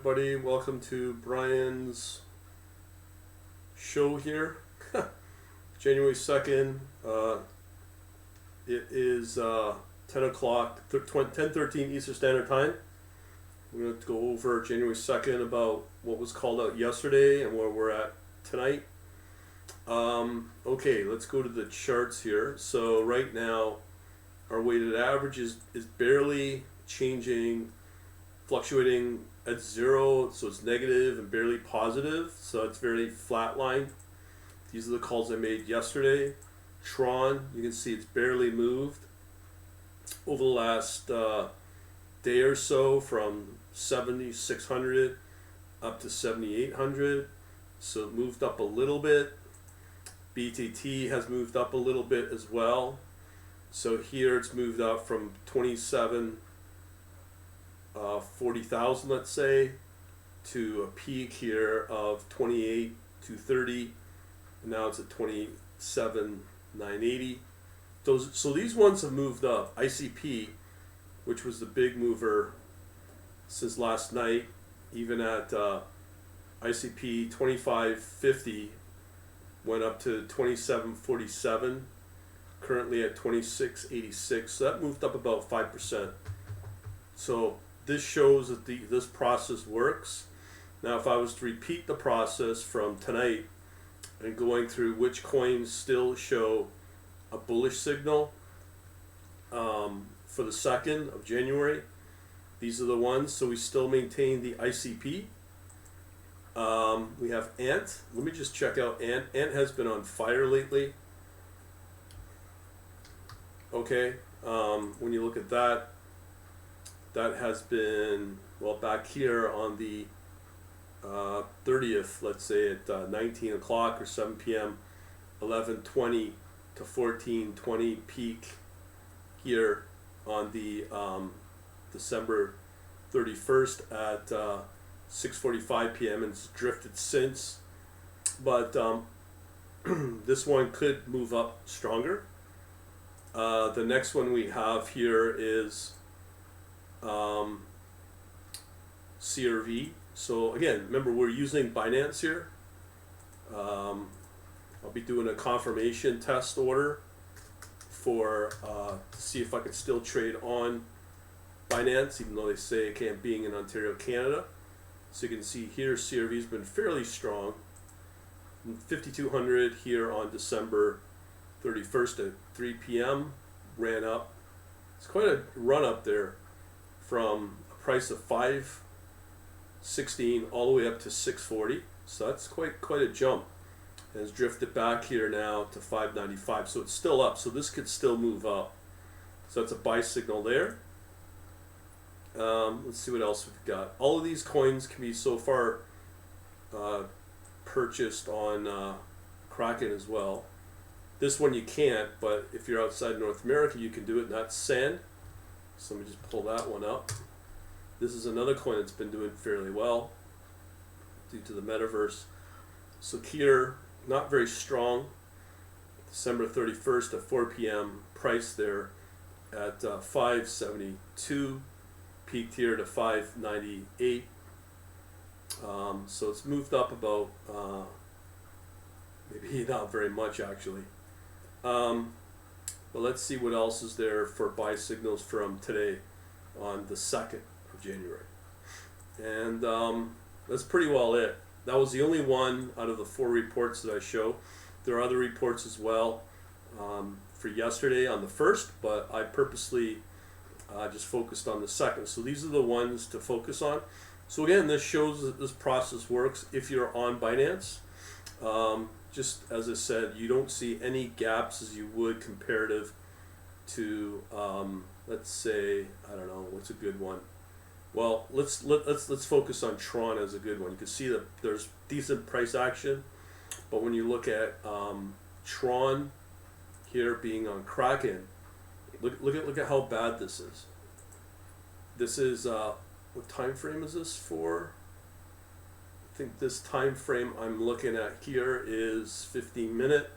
everybody. Welcome to Brian's show here. January 2nd. It is 10 o'clock, 10:13 Eastern Standard Time. We're going to go over January 2nd about what was called out yesterday and where we're at tonight. Okay, let's go to the charts here. So right now, our weighted average is barely changing, fluctuating at zero, so it's negative and barely positive, so it's very flatline. These are the calls I made yesterday. Tron, you can see it's barely moved over the last day or so, from 7,600 up to 7,800, so it moved up a little bit. BTT has moved up a little bit as well, so here it's moved up from 40,000, let's say, to a peak here of 28,230, and now it's at 27,980. So these ones have moved up. ICP, which was the big mover since last night, even at ICP 2550 went up to 2747, currently at 2686, so that moved up about 5%. So this shows that this process works. Now if I was to repeat the process from tonight and going through which coins still show a bullish signal for the 2nd of January, these are the ones. So we still maintain the ICP. We have Ant. Let me just check out Ant. Ant has been on fire lately. Okay, when you look at that, that has been, well, back here on the 30th, let's say at 19 o'clock or 7 p.m., 11:20 to 14:20 peak here on the December 31st at 6:45 p.m. and it's drifted since. But this one could move up stronger. The next one we have here is CRV. So again, remember, we're using Binance here. I'll be doing a confirmation test order for to see if I can still trade on Binance, even though they say I can't, being in Ontario, Canada. So you can see here CRV has been fairly strong. 5,200 here on December 31st at 3 p.m. ran up. It's quite a run up there from a price of 516 all the way up to 640. So that's quite a jump. And it's drifted back here now to 595. So it's still up. So this could still move up. So that's a buy signal there. Let's see what else we've got. All of these coins can be so far purchased on Kraken as well. This one you can't, but if you're outside North America, you can do it, and that's Sand. So let me just pull that one up. This is another coin that's been doing fairly well due to the metaverse. So here, not very strong. December 31st at 4 p.m. price there at 572. Peaked here to 598. So it's moved up about, maybe not very much actually. But let's see what else is there for buy signals from today on the 2nd of January. And that's pretty well it. That was the only one out of the 4 reports that I show. There are other reports as well for yesterday on the 1st, but I purposely just focused on the 2nd. So these are the ones to focus on. So again, this shows that this process works if you're on Binance. Just as I said, you don't see any gaps as you would comparative to, let's say, I don't know, what's a good one? Well, let's focus on Tron as a good one. You can see that there's decent price action, but when you look at Tron here being on Kraken, look at how bad this is. This is what time frame is this for? I think this time frame I'm looking at here is 15-minute.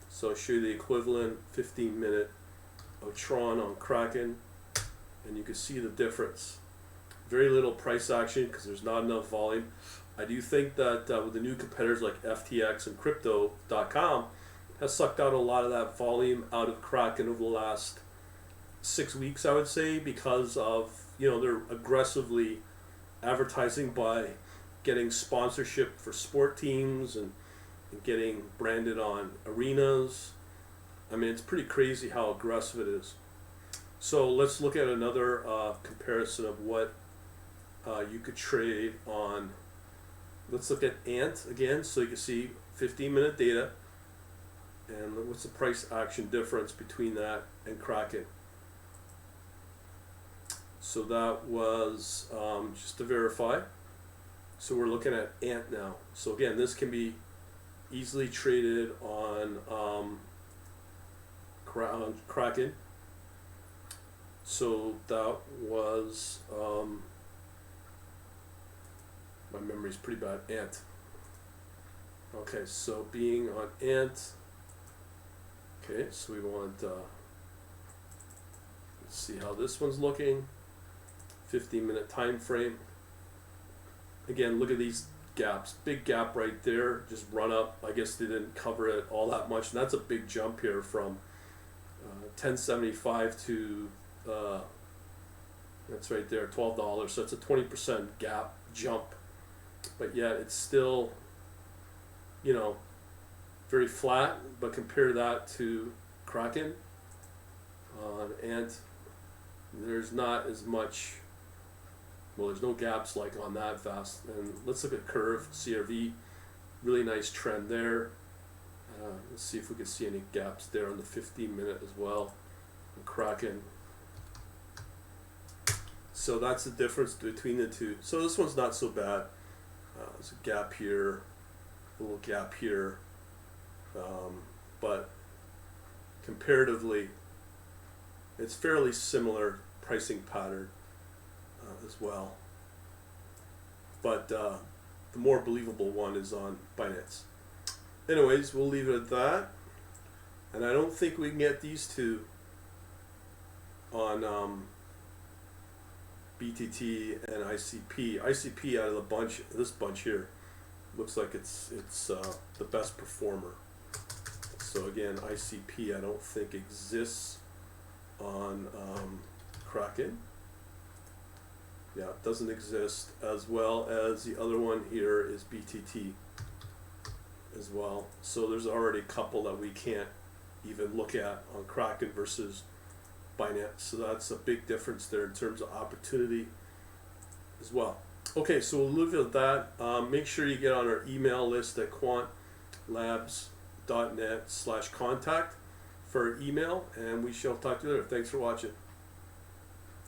So I'll show you the equivalent 15-minute of Tron on Kraken, and you can see the difference. very little price action because there's not enough volume. I do think that with the new competitors like FTX and Crypto.com has sucked out a lot of that volume out of Kraken over the last 6 weeks, I would say, because of, they're aggressively advertising by getting sponsorship for sport teams and getting branded on arenas. I mean, it's pretty crazy how aggressive it is. So let's look at another comparison of what you could trade on. Let's look at Ant again, so you can see 15-minute data and what's the price action difference between that and Kraken. So that was just to verify. So we're looking at Ant now. So again, this can be easily traded on Kraken. So that was, my memory's pretty bad, Ant. Okay, so being on Ant, okay, so we want, let's see how this one's looking. 15-minute time frame. Again, look at these gaps. Big gap right there, just run up. I guess they didn't cover it all that much, and that's a big jump here from 1075 to that's right there, $12. So it's a 20% gap jump, but yet it's still, very flat. But compare that to Kraken and there's not as much. Well, there's no gaps like on that fast. And let's look at curve, CRV, really nice trend there. Let's see if we can see any gaps there on the 15-minute as well. And Kraken. So that's the difference between the two. So this one's not so bad. There's a gap here, a little gap here, but comparatively, it's fairly similar pricing pattern as well. But the more believable one is on Binance. Anyways, we'll leave it at that. And I don't think we can get these two on BTT and ICP. ICP out of the bunch, this bunch here, looks like it's the best performer. So again, ICP I don't think exists on Kraken. Yeah, it doesn't exist, as well as the other one here is BTT as well. So there's already a couple that we can't even look at on Kraken versus Binance. So that's a big difference there in terms of opportunity as well. Okay, so we'll leave it at that. Make sure you get on our email list at quantlabs.net/contact for email, and we shall talk to you later. Thanks for watching.